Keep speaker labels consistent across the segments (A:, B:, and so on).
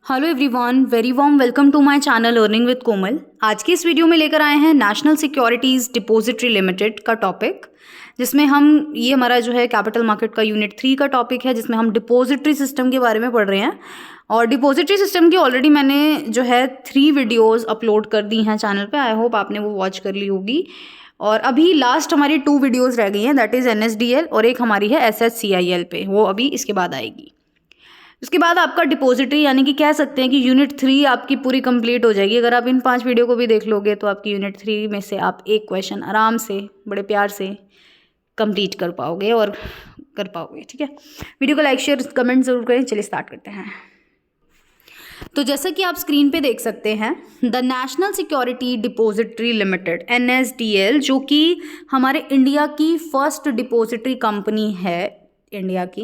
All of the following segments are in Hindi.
A: Hello everyone, very warm welcome to my channel earning with Komal. आज की इस वीडियो में लेकर आए हैं नेशनल सिक्योरिटीज़ डिपॉजिटरी लिमिटेड का टॉपिक, जिसमें हम ये हमारा जो है कैपिटल मार्केट का यूनिट 3 का टॉपिक है, जिसमें हम डिपॉजिटरी सिस्टम के बारे में पढ़ रहे हैं। और डिपॉजिटरी सिस्टम की ऑलरेडी मैंने जो है 3 वीडियोज़ अपलोड कर दी हैं चैनल पर। आई होप आपने वो वॉच कर ली होगी। और अभी लास्ट हमारी 2 वीडियोज़ रह गई हैं, दैट इज़ NSDL और एक हमारी है SHCIL पे, वो अभी इसके बाद आएगी। उसके बाद आपका डिपॉजिटरी यानी कि कह सकते हैं कि यूनिट 3 आपकी पूरी कंप्लीट हो जाएगी। अगर आप इन 5 वीडियो को भी देख लोगे तो आपकी यूनिट 3 में से आप एक क्वेश्चन आराम से बड़े प्यार से कंप्लीट कर पाओगे और कर पाओगे। ठीक है, वीडियो को लाइक शेयर कमेंट जरूर करें। चलिए स्टार्ट करते हैं। तो जैसा कि आप स्क्रीन पे देख सकते हैं, the national security depository limited NSDL, जो कि हमारे इंडिया की फर्स्ट डिपॉजिटरी कंपनी है इंडिया की।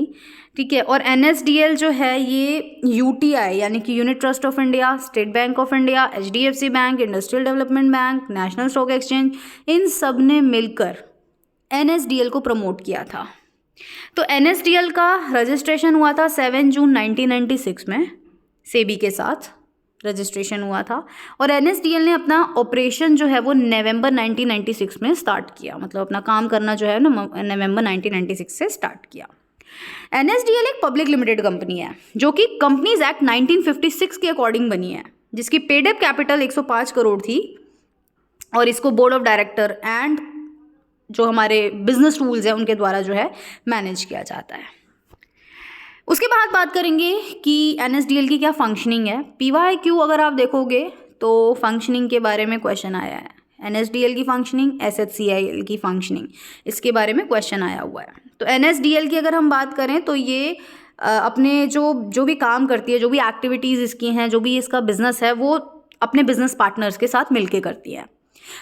A: ठीक है, और NSDL जो है ये UTI यानी कि unit trust of India, state bank of India, HDFC bank, industrial development bank, national stock exchange, इन सब ने मिलकर NSDL को प्रमोट किया था। तो NSDL का रजिस्ट्रेशन हुआ था 7 जून 1996 में सेबी के साथ रजिस्ट्रेशन हुआ था। और NSDL ने अपना ऑपरेशन जो है वो नवंबर 1996 में स्टार्ट किया, मतलब अपना काम करना जो है ना नवंबर 1996 से स्टार्ट किया। NSDL एक पब्लिक लिमिटेड कंपनी है जो कि कंपनीज एक्ट 1956 के अकॉर्डिंग बनी है, जिसकी पेड अप कैपिटल 105 करोड़ थी। और इसको बोर्ड ऑफ डायरेक्टर एंड जो हमारे बिजनेस रूल्स हैं उनके द्वारा जो है मैनेज किया जाता है। उसके बाद बात करेंगे कि NSDL की क्या फंक्शनिंग है। PYQ अगर आप देखोगे तो फंक्शनिंग के बारे में क्वेश्चन आया है। NSDL की फंक्शनिंग, SHCIL की फंक्शनिंग, इसके बारे में क्वेश्चन आया हुआ है। तो NSDL की अगर हम बात करें तो ये अपने जो भी काम करती है, जो भी एक्टिविटीज़ इसकी हैं, जो भी इसका बिजनेस है, वो अपने बिजनेस पार्टनर्स के साथ मिलकर करती है।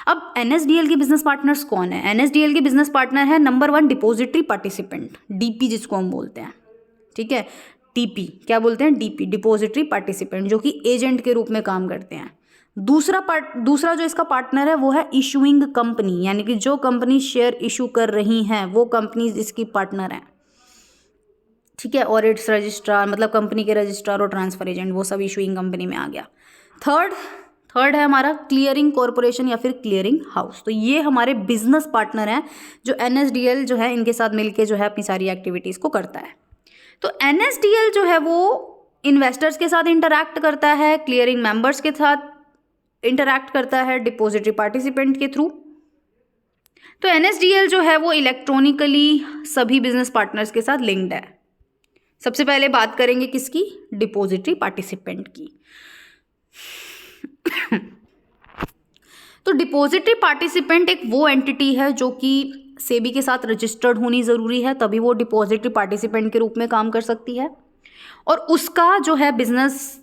A: अब NSDL के बिजनेस पार्टनर्स कौन है? NSDL के बिजनेस पार्टनर है नंबर 1 डिपॉजिटरी पार्टिसिपेंट, DP जिसको हम बोलते हैं। ठीक है, DP क्या बोलते हैं? DP डिपॉजिटरी पार्टिसिपेंट, जो कि एजेंट के रूप में काम करते हैं। दूसरा जो इसका पार्टनर है वो है इशूइंग कंपनी, यानी कि जो कंपनी शेयर इशू कर रही हैं वो कंपनी इसकी पार्टनर हैं। ठीक है, और इट्स रजिस्ट्रार, मतलब कंपनी के रजिस्ट्रार और ट्रांसफर एजेंट, वो सब इशूइंग कंपनी में आ गया। थर्ड है हमारा क्लियरिंग कॉरपोरेशन या फिर क्लियरिंग हाउस। तो ये हमारे बिजनेस पार्टनर हैं जो NSDL जो है इनके साथ मिलके जो है अपनी सारी एक्टिविटीज़ को करता है। तो NSDL जो है वो इन्वेस्टर्स के साथ इंटरैक्ट करता है, क्लियरिंग मेंबर्स के साथ इंटरैक्ट करता है डिपॉजिटरी पार्टिसिपेंट के थ्रू। तो NSDL जो है वो इलेक्ट्रॉनिकली सभी बिजनेस पार्टनर्स के साथ लिंक्ड है। सबसे पहले बात करेंगे किसकी? डिपॉजिटरी पार्टिसिपेंट की। तो डिपॉजिटरी पार्टिसिपेंट एक वो एंटिटी है जो कि सेबी के साथ रजिस्टर्ड होनी ज़रूरी है, तभी वो डिपॉजिटरी पार्टिसिपेंट के रूप में काम कर सकती है। और उसका जो है बिजनेस,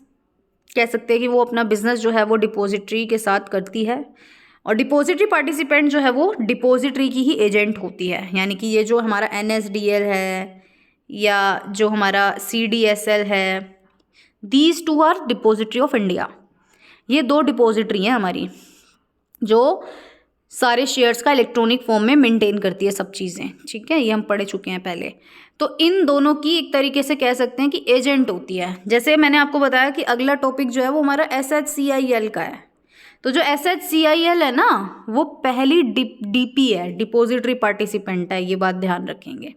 A: कह सकते हैं कि वो अपना बिजनेस जो है वो डिपॉजिटरी के साथ करती है। और डिपॉजिटरी पार्टिसिपेंट जो है वो डिपॉजिटरी की ही एजेंट होती है, यानी कि ये जो हमारा NSDL है या जो हमारा CDSL है, these 2 are depository of India. ये 2 डिपॉजिटरी हैं हमारी, जो सारे शेयर्स का इलेक्ट्रॉनिक फॉर्म में मेंटेन करती है सब चीज़ें। ठीक है, ये हम पढ़ चुके हैं पहले। तो इन दोनों की एक तरीके से कह सकते हैं कि एजेंट होती है। जैसे मैंने आपको बताया कि अगला टॉपिक जो है वो हमारा SHCIL का है। तो जो SHCIL है ना, वो पहली DP है, डिपॉजिटरी पार्टिसिपेंट है, ये बात ध्यान रखेंगे।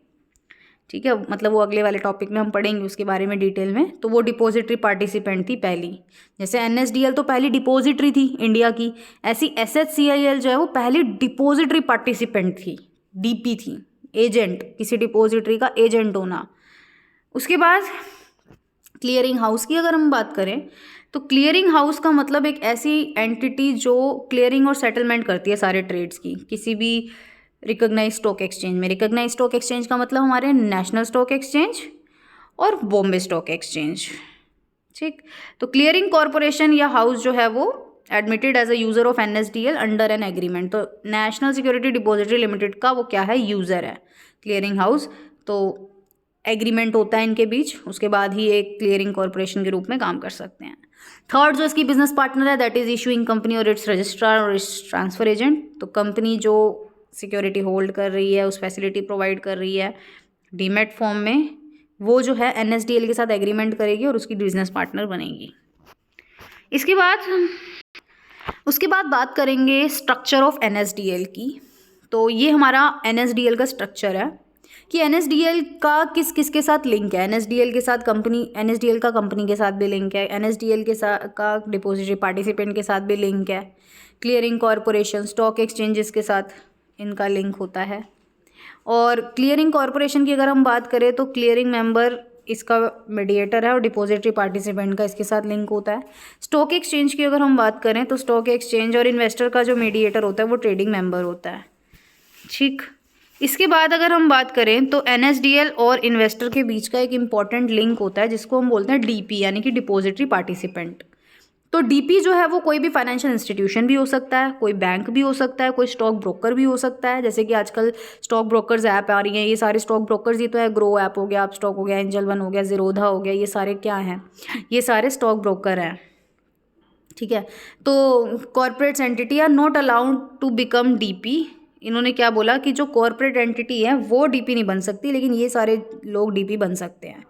A: ठीक है, मतलब वो अगले वाले टॉपिक में हम पढ़ेंगे उसके बारे में डिटेल में। तो वो डिपॉजिटरी पार्टिसिपेंट थी पहली। जैसे NSDL तो पहली डिपॉजिटरी थी इंडिया की, ऐसी SHCIL जो है वो पहली डिपॉजिटरी पार्टिसिपेंट थी, DP थी, एजेंट, किसी डिपॉजिटरी का एजेंट होना। उसके बाद क्लियरिंग हाउस की अगर हम बात करें तो क्लियरिंग हाउस का मतलब एक ऐसी एंटिटी जो क्लियरिंग और सेटलमेंट करती है सारे ट्रेड्स की, किसी भी रिकॉग्नाइज स्टॉक एक्सचेंज में। रिकॉग्नाइज स्टॉक एक्सचेंज का मतलब हमारे नेशनल स्टॉक एक्सचेंज और बॉम्बे स्टॉक एक्सचेंज। ठीक, तो क्लियरिंग कॉरपोरेशन या हाउस जो है वो admitted as a user of NSDL under an agreement. तो नेशनल सिक्योरिटी डिपॉजिटरी लिमिटेड का वो क्या है? यूज़र है क्लियरिंग हाउस। तो एग्रीमेंट होता है इनके बीच, उसके बाद ही एक क्लियरिंग कॉरपोरेशन के रूप में काम कर सकते हैं। थर्ड जो इसकी बिजनेस पार्टनर है दैट इज इशूइंग कंपनी और इट्स रजिस्ट्रार और इट्स ट्रांसफर एजेंट। तो कंपनी जो सिक्योरिटी होल्ड कर रही है, उस फैसिलिटी प्रोवाइड कर रही है डीमैट फॉर्म में, वो जो है NSDL के साथ एग्रीमेंट करेगी और उसकी बिजनेस पार्टनर बनेगी। उसके बाद बात करेंगे स्ट्रक्चर ऑफ NSDL की। तो ये हमारा NSDL का स्ट्रक्चर है कि NSDL का किस किस के साथ लिंक है। NSDL के साथ NSDL का कंपनी के साथ भी लिंक है, NSDL के साथ का डिपॉजिटरी पार्टिसिपेंट के साथ भी लिंक है, क्लियरिंग कॉरपोरेशन, स्टॉक एक्सचेंजेस के साथ इनका लिंक होता है। और क्लियरिंग कॉरपोरेशन की अगर हम बात करें तो क्लियरिंग मेंबर इसका मीडिएटर है और डिपॉजिटरी पार्टिसिपेंट का इसके साथ लिंक होता है। स्टॉक एक्सचेंज की अगर हम बात करें तो स्टॉक एक्सचेंज और इन्वेस्टर का जो मीडिएटर होता है वो ट्रेडिंग मेंबर होता है। ठीक, इसके बाद अगर हम बात करें तो NSDL और इन्वेस्टर के बीच का एक इम्पॉर्टेंट लिंक होता है जिसको हम बोलते हैं DP यानी कि डिपॉजिटरी पार्टिसिपेंट। तो DP जो है वो कोई भी फाइनेंशियल इंस्टीट्यूशन भी हो सकता है, कोई बैंक भी हो सकता है, कोई स्टॉक ब्रोकर भी हो सकता है। जैसे कि आजकल स्टॉक ब्रोकर्स ऐप आ रही हैं, ये सारे स्टॉक ब्रोकर्स ही तो है। ग्रो ऐप हो गया, आप स्टॉक हो गया, एंजल वन हो गया, जीरोधा हो गया, ये सारे क्या हैं? ये सारे स्टॉक ब्रोकर हैं। ठीक है, तो corporates entity are not allowed to become DP। इन्होंने क्या बोला कि जो कॉर्पोरेट एंटिटी है वो DP नहीं बन सकती, लेकिन ये सारे लोग DP बन सकते हैं।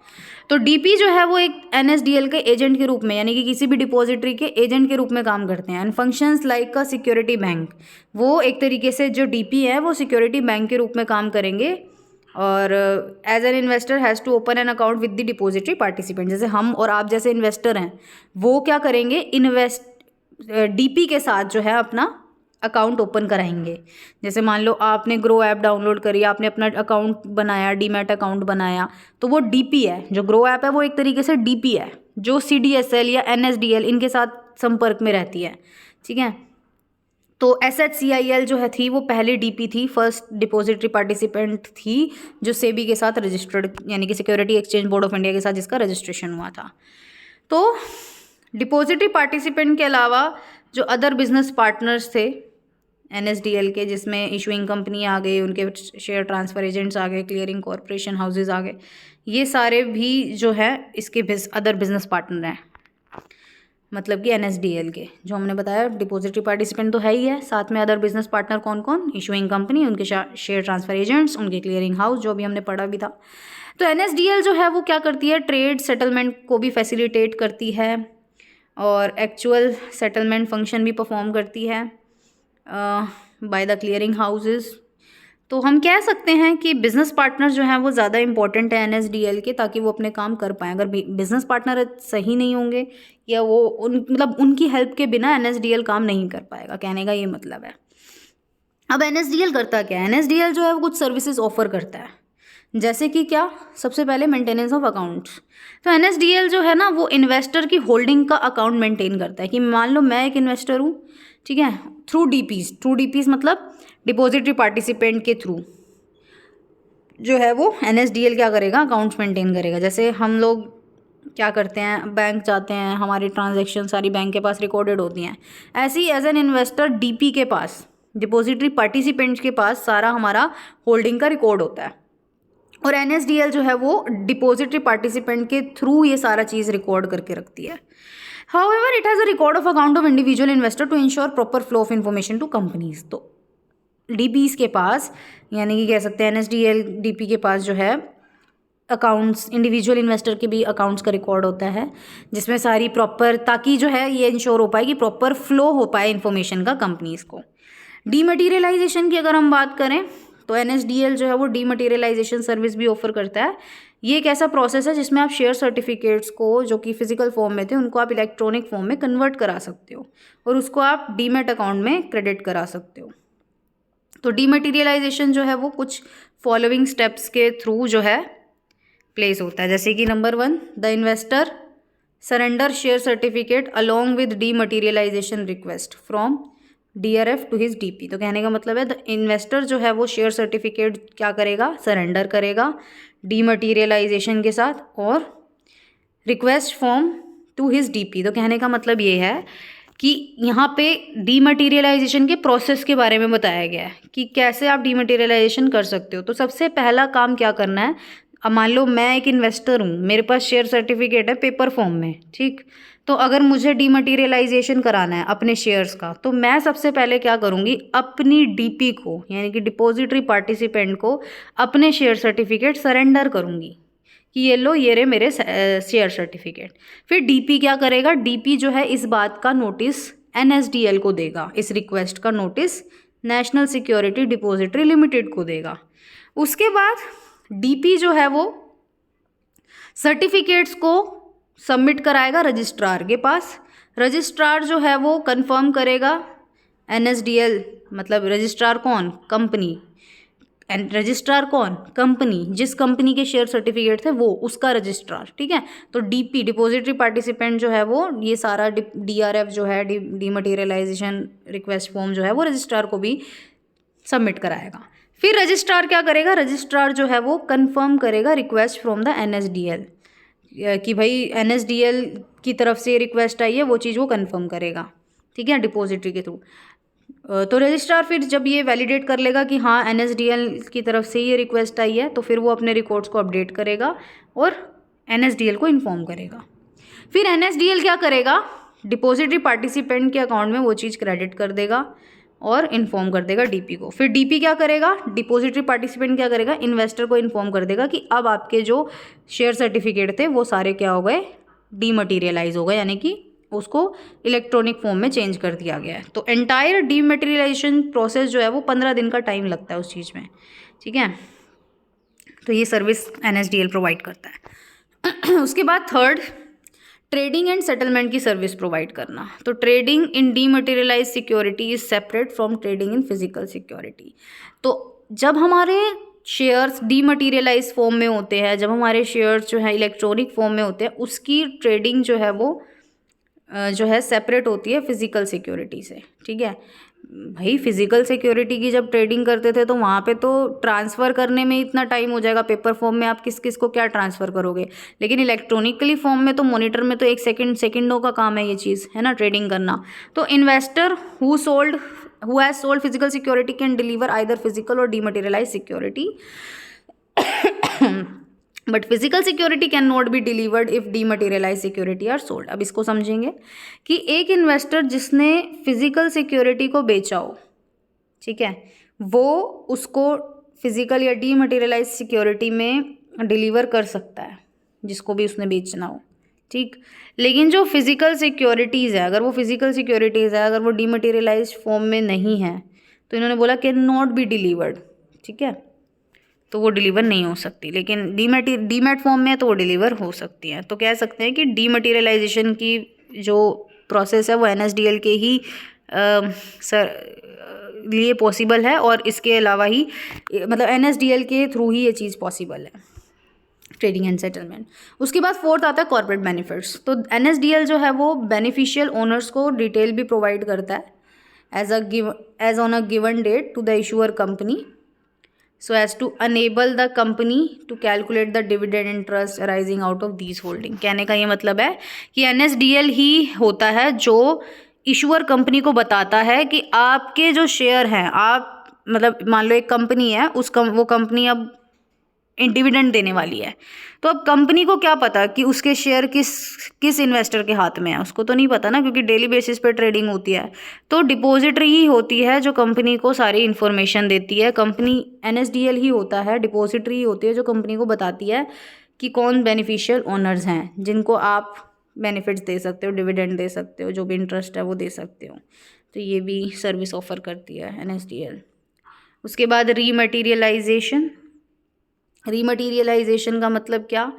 A: तो DP जो है वो एक NSDL के एजेंट के रूप में यानी कि किसी भी डिपॉजिटरी के एजेंट के रूप में काम करते हैं। And functions like a security bank, वो एक तरीके से जो DP है वो सिक्योरिटी बैंक के रूप में काम करेंगे। और as an investor has to open an account with the depository participant. जैसे हम और आप जैसे इन्वेस्टर हैं वो क्या करेंगे, DP के साथ जो है अपना अकाउंट ओपन कराएंगे। जैसे मान लो आपने ग्रो ऐप डाउनलोड करी, आपने अपना अकाउंट बनाया, डीमैट अकाउंट बनाया, तो वो DP है। जो ग्रो ऐप है वो एक तरीके से DP है जो CDSL या NSDL इनके साथ संपर्क में रहती है। ठीक है, तो SHCIL जो है थी वो पहले DP थी, फर्स्ट डिपॉजिटरी पार्टिसिपेंट थी जो सेबी के साथ रजिस्टर्ड यानी कि security exchange board of India के साथ जिसका रजिस्ट्रेशन हुआ था। तो डिपॉजिटरी पार्टिसिपेंट के अलावा जो अदर बिजनेस पार्टनर्स थे NSDL के, जिसमें इशूइंग कंपनी आ गई, उनके शेयर ट्रांसफ़र एजेंट्स आ गए, क्लियरिंग कॉरपोरेशन हाउसेज आ गए, ये सारे भी जो है इसके अदर बिजनेस पार्टनर हैं। मतलब कि NSDL के जो हमने बताया डिपॉजिटरी पार्टिसिपेंट तो है ही है, साथ में अदर बिजनेस पार्टनर कौन कौन? इशूइंग कंपनी, उनके शेयर ट्रांसफ़र एजेंट्स, उनके क्लियरिंग हाउस जो अभी हमने पढ़ा भी था। तो NSDL जो है वो क्या करती है, ट्रेड सेटलमेंट को भी फैसिलिटेट करती है और एक्चुअल सेटलमेंट फंक्शन भी परफॉर्म करती है बाय द क्लियरिंग हाउसेस। तो हम कह सकते हैं कि बिज़नेस पार्टनर जो हैं वो ज़्यादा इंपॉर्टेंट है NSDL के, ताकि वो अपने काम कर पाएँ। अगर बिज़नेस पार्टनर सही नहीं होंगे या वो उनकी हेल्प के बिना NSDL काम नहीं कर पाएगा, कहने का ये मतलब है। अब NSDL करता क्या है? NSDL जो है वो कुछ सर्विसेज ऑफर करता है, जैसे कि क्या? सबसे पहले मेंटेनेंस ऑफ अकाउंट्स। तो NSDL जो है ना वो इन्वेस्टर की होल्डिंग का अकाउंट मेंटेन करता है कि मान लो मैं एक इन्वेस्टर हूँ, ठीक है, थ्रू DPs मतलब डिपॉजिटरी पार्टिसिपेंट के थ्रू जो है वो NSDL क्या करेगा, अकाउंट्स मेंटेन करेगा। जैसे हम लोग क्या करते हैं, बैंक जाते हैं, हमारी ट्रांजैक्शन सारी बैंक के पास रिकॉर्डेड होती हैं। ऐसे ही एज एन इन्वेस्टर DP के पास, डिपॉजिटरी पार्टिसिपेंट्स के पास सारा हमारा होल्डिंग का रिकॉर्ड होता है। और NSDL जो है वो डिपॉजिटरी पार्टिसिपेंट के थ्रू ये सारा चीज़ रिकॉर्ड करके रखती है। However, it has a record of account of individual investor to ensure proper flow of information to companies। तो DPs के पास यानी कि कह सकते हैं NSDL DP के पास जो है अकाउंट्स, इंडिविजुअल इन्वेस्टर के भी अकाउंट्स का रिकॉर्ड होता है जिसमें सारी प्रॉपर, ताकि जो है ये इंश्योर हो पाए कि प्रॉपर फ्लो हो पाए इन्फॉर्मेशन का कंपनीज़ को। डीमटीरियलाइजेशन की अगर हम बात करें तो NSDL जो है वो डीमटीरियलाइजेशन सर्विस भी ऑफर करता है। ये एक ऐसा प्रोसेस है जिसमें आप शेयर सर्टिफिकेट्स को जो कि फिजिकल फॉर्म में थे उनको आप इलेक्ट्रॉनिक फॉर्म में कन्वर्ट करा सकते हो और उसको आप डीमैट अकाउंट में क्रेडिट करा सकते हो। तो डीमटीरियलाइजेशन जो है वो कुछ फॉलोइंग स्टेप्स के थ्रू जो है प्लेस होता है, जैसे कि number 1, the investor surrender share certificate along with dematerialisation request from DRF to his DP। तो कहने का मतलब है द इन्वेस्टर जो है वो शेयर सर्टिफिकेट क्या करेगा, सरेंडर करेगा डीमटीरियलाइजेशन के साथ और request form to his DP। तो कहने का मतलब ये है कि यहाँ पे डीमटीरियलाइजेशन के प्रोसेस के बारे में बताया गया है कि कैसे आप डीमटीरियलाइजेशन कर सकते हो। तो सबसे पहला काम क्या करना है, अब मान लो मैं एक इन्वेस्टर हूँ, मेरे पास शेयर सर्टिफिकेट है पेपर फॉर्म में, ठीक, तो अगर मुझे डीमटीरियलाइजेशन कराना है अपने शेयर्स का, तो मैं सबसे पहले क्या करूँगी, अपनी DP को यानी कि डिपॉजिटरी पार्टिसिपेंट को अपने शेयर सर्टिफिकेट सरेंडर करूँगी कि ये लो, ये रहे मेरे शेयर सर्टिफिकेट। फिर डीपी क्या करेगा, डीपी जो है इस बात का नोटिस एनएसडीएल को देगा, इस रिक्वेस्ट का notice national security depository limited को देगा। उसके बाद डीपी जो है वो सर्टिफिकेट्स को सबमिट कराएगा रजिस्ट्रार के पास। रजिस्ट्रार जो है वो कंफर्म करेगा एनएसडीएल, मतलब रजिस्ट्रार कौन, कंपनी, रजिस्ट्रार कौन, कंपनी, जिस कंपनी के शेयर सर्टिफिकेट थे वो, उसका रजिस्ट्रार, ठीक है। तो डीपी डिपॉजिटरी पार्टिसिपेंट जो है वो ये सारा डीआरएफ जो है, डीमटेरियलाइजेशन रिक्वेस्ट फॉर्म जो है वो रजिस्ट्रार को भी सबमिट कराएगा। फिर रजिस्ट्रार क्या करेगा, रजिस्ट्रार जो है वो कंफर्म करेगा रिक्वेस्ट फ्रॉम द एनएसडीएल, कि भाई एनएसडीएल की तरफ से रिक्वेस्ट आई है, वो चीज़ वो कंफर्म करेगा, ठीक है, डिपॉजिटरी के थ्रू। तो रजिस्ट्रार फिर जब ये वैलिडेट कर लेगा कि हाँ एनएसडीएल की तरफ से ये रिक्वेस्ट आई है, तो फिर वो अपने रिकॉर्ड्स को अपडेट करेगा और एनएसडीएल को इन्फॉर्म करेगा। फिर एनएसडीएल क्या करेगा, डिपॉजिटरी पार्टिसिपेंट के अकाउंट में वो चीज़ क्रेडिट कर देगा और इन्फॉर्म कर देगा डीपी को। फिर डीपी क्या करेगा, डिपॉजिटरी पार्टिसिपेंट क्या करेगा, इन्वेस्टर को इन्फॉर्म कर देगा कि अब आपके जो शेयर सर्टिफिकेट थे वो सारे क्या हो गए, डीमटेरियलाइज हो गए, यानी कि उसको इलेक्ट्रॉनिक फॉर्म में चेंज कर दिया गया है। तो एंटायर डीमटेरियलाइजेशन प्रोसेस जो है वो 15 दिन का टाइम लगता है उस चीज़ में, ठीक है। तो ये सर्विस एनएसडीएल प्रोवाइड करता है। उसके बाद थर्ड, ट्रेडिंग एंड सेटलमेंट की सर्विस प्रोवाइड करना। तो trading in dematerialise security is separate from trading in physical security. तो जब हमारे शेयर्स डीमटेरियलाइज फॉर्म में होते हैं, जब हमारे शेयर्स जो है इलेक्ट्रॉनिक फॉर्म में होते हैं, उसकी ट्रेडिंग जो है वो जो है सेपरेट होती है फिजिकल सिक्योरिटी से, ठीक है। भाई फिजिकल सिक्योरिटी की जब ट्रेडिंग करते थे तो वहाँ पे तो ट्रांसफ़र करने में इतना टाइम हो जाएगा, पेपर फॉर्म में आप किस किस को क्या ट्रांसफ़र करोगे, लेकिन इलेक्ट्रॉनिकली फॉर्म में तो मॉनिटर में तो एक सेकंडों का काम है ये चीज़, है ना, ट्रेडिंग करना। तो investor who has sold physical security can deliver either physical और dematerialise security, but physical security can not be delivered if dematerialise security are sold. अब इसको समझेंगे कि एक इन्वेस्टर जिसने फिजिकल सिक्योरिटी को बेचा हो, ठीक है, वो उसको फिजिकल या डीमटेरियलाइज सिक्योरिटी में डिलीवर कर सकता है, जिसको भी उसने बेचना हो, ठीक। लेकिन जो फिजिकल सिक्योरिटीज़ है, अगर वो फिजिकल सिक्योरिटीज़ है, अगर वो डीमटेरियलाइज फॉर्म में नहीं है, तो इन्होंने बोला कैन नॉट बी डिलीवर्ड, ठीक है, तो वो डिलीवर नहीं हो सकती। लेकिन डीमैट फॉर्म में तो वो डिलीवर हो सकती है। तो कह सकते हैं कि डीमटेरियलाइजेशन की जो प्रोसेस है वो एनएसडीएल के ही लिए पॉसिबल है, और इसके अलावा ही मतलब एनएसडीएल के थ्रू ही ये चीज़ पॉसिबल है, ट्रेडिंग एंड सेटलमेंट। उसके बाद फोर्थ आता है कॉर्पोरेट बेनिफिट्स। तो एनएसडीएल जो है वो बेनिफिशियल ओनर्स को डिटेल भी प्रोवाइड करता है as on a given date to the issuer company, so as to enable the company to calculate the dividend interest arising out of these holding। कहने का ये मतलब है कि एनएसडीएल ही होता है जो इशूअर कंपनी को बताता है कि आपके जो शेयर हैं, आप मतलब मान लो एक कंपनी है, वो कंपनी अब डिविडेंड देने वाली है, तो अब कंपनी को क्या पता कि उसके शेयर किस इन्वेस्टर के हाथ में है, उसको तो नहीं पता ना, क्योंकि डेली बेसिस पे ट्रेडिंग होती है। तो डिपॉजिटरी ही होती है जो कंपनी को सारी इन्फॉर्मेशन देती है, कंपनी एनएसडीएल ही होता है, डिपॉजिटरी ही होती है जो कंपनी को बताती है कि कौन बेनिफिशियल ओनर्स हैं जिनको आप बेनिफिट्स दे सकते हो, डिविडेंड दे सकते हो, जो भी इंटरेस्ट है वो दे सकते हो। तो ये भी सर्विस ऑफर करती है एनएसडीएल। उसके बाद रीमटेरियलाइजेशन का मतलब क्या,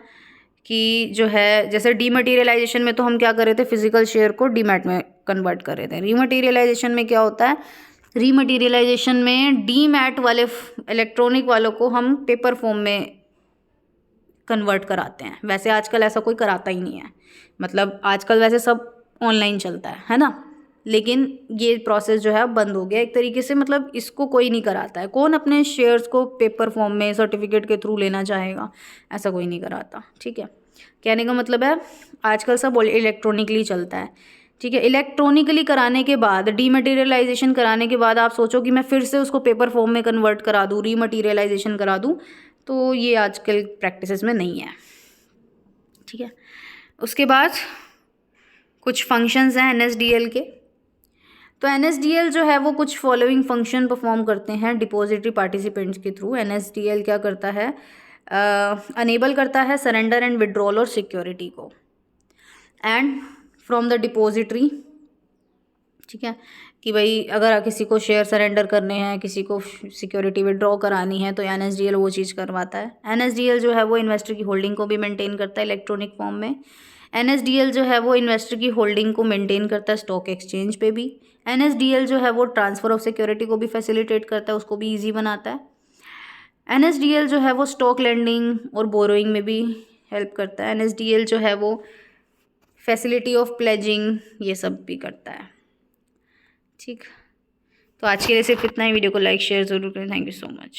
A: कि जो है जैसे डीमटेरियलाइजेशन में तो हम क्या कर रहे थे, फिजिकल शेयर को डीमैट में कन्वर्ट कर रहे थे। रीमटेरियलाइजेशन में क्या होता है, रीमटेरियलाइजेशन में डीमैट वाले इलेक्ट्रॉनिक वालों को हम पेपर फॉर्म में कन्वर्ट कराते हैं। वैसे आजकल ऐसा कोई कराता ही नहीं है, मतलब आजकल वैसे सब ऑनलाइन चलता है ना, लेकिन ये प्रोसेस जो है बंद हो गया एक तरीके से, मतलब इसको कोई नहीं कराता है। कौन अपने शेयर्स को पेपर फॉर्म में सर्टिफिकेट के थ्रू लेना चाहेगा, ऐसा कोई नहीं कराता, ठीक है। कहने का मतलब है आजकल सब इलेक्ट्रॉनिकली चलता है, ठीक है। इलेक्ट्रॉनिकली कराने के बाद, डीमटेरियलाइजेशन कराने के बाद आप सोचो कि मैं फिर से उसको पेपर फॉर्म में कन्वर्ट करा दूँ, रीमटेरियलाइजेशन करा दूँ, तो ये आजकल प्रैक्टिसेस में नहीं है, ठीक है। उसके बाद कुछ फंक्शंस हैं एनएसडीएल के। तो एनएसडीएल जो है वो कुछ फॉलोइंग फंक्शन परफॉर्म करते हैं डिपॉजिटरी पार्टिसिपेंट्स के थ्रू। एनएसडीएल क्या करता है, अनेबल करता है सरेंडर एंड विड्रॉल और सिक्योरिटी को एंड फ्रॉम द डिपोजिटरी, ठीक है, कि भाई अगर किसी को शेयर सरेंडर करने हैं, किसी को सिक्योरिटी विड्रॉ करानी है तो एनएसडीएल वो चीज़ करवाता है। एनएसडीएल जो है वो इन्वेस्टर की होल्डिंग को भी मेंटेन करता है इलेक्ट्रॉनिक फॉर्म में। एनएसडीएल जो है वो इन्वेस्टर की होल्डिंग को मेंटेन करता है स्टॉक एक्सचेंज पे भी। एनएसडीएल जो है वो ट्रांसफ़र ऑफ सिक्योरिटी को भी फैसिलिटेट करता है, उसको भी ईजी बनाता है। एनएसडीएल जो है वो स्टॉक लेंडिंग और बोरोइंग में भी हेल्प करता है। एनएसडीएल जो है वो फैसिलिटी ऑफ प्लेजिंग ये सब भी करता है। ठीक, तो आज के लिए सिर्फ इतना ही। वीडियो को लाइक शेयर ज़रूर करें। Thank you so much.